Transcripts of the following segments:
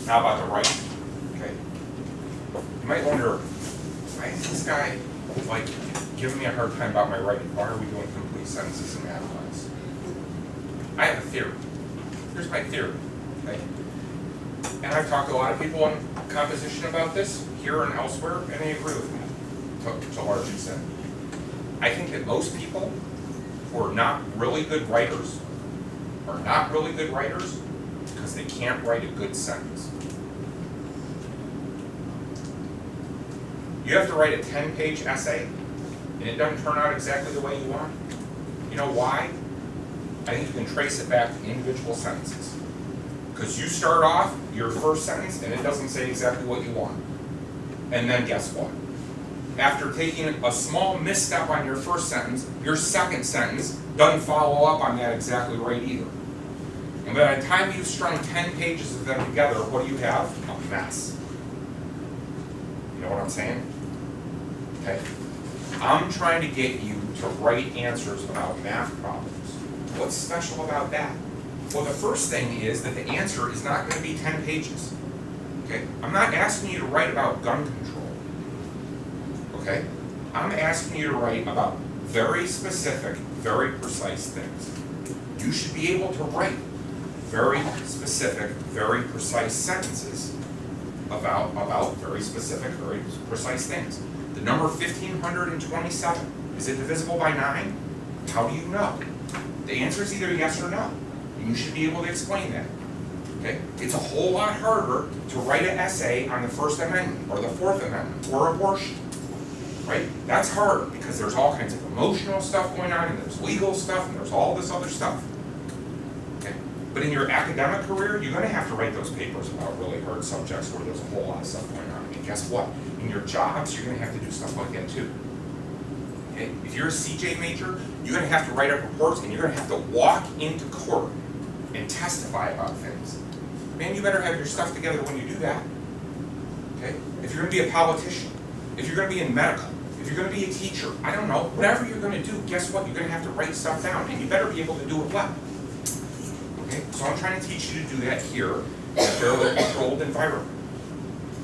How about the right? Okay. You might wonder, why is this guy like giving me a hard time about my writing? Why are we doing complete sentences in math class? I have a theory. Here's my theory. Okay. And I've talked to a lot of people on composition about this, here and elsewhere, and they agree with me to a large extent. I think that most people who are not really good writers are not really good writers because they can't write a good sentence. You have to write a 10-page essay, and it doesn't turn out exactly the way you want. You know why? I think you can trace it back to individual sentences. Because you start off your first sentence, and it doesn't say exactly what you want. And then guess what? After taking a small misstep on your first sentence, your second sentence doesn't follow up on that exactly right either. And by the time you've strung 10 pages of them together, what do you have? A mess. You know what I'm saying? Okay. I'm trying to get you to write answers about math problems. What's special about that? Well, the first thing is that the answer is not going to be 10 pages. Okay? I'm not asking you to write about gun control. Okay? I'm asking you to write about very specific, very precise things. You should be able to write very specific, very precise sentences about very specific, very precise things. The number 1527, is it divisible by 9? How do you know? The answer is either yes or no. And you should be able to explain that. Okay? It's a whole lot harder to write an essay on the First Amendment or the Fourth Amendment or abortion. Right? That's harder because there's all kinds of emotional stuff going on, and there's legal stuff, and there's all this other stuff. Okay? But in your academic career, you're going to have to write those papers about really hard subjects where there's a whole lot of stuff going on. And guess what? In your jobs, you're going to have to do stuff like that too. Okay? If you're a CJ major, you're going to have to write up reports, and you're going to have to walk into court and testify about things. Man, you better have your stuff together when you do that. Okay? If you're going to be a politician, if you're going to be in medical, if you're going to be a teacher, I don't know, whatever you're going to do, guess what? You're going to have to write stuff down, and you better be able to do it well. Okay? So I'm trying to teach you to do that here in a fairly controlled environment.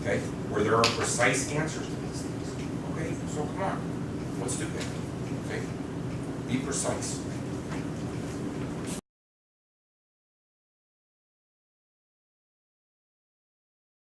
Okay? Where there are precise answers to these things. Okay? So come on. Let's do that. Okay? Be precise.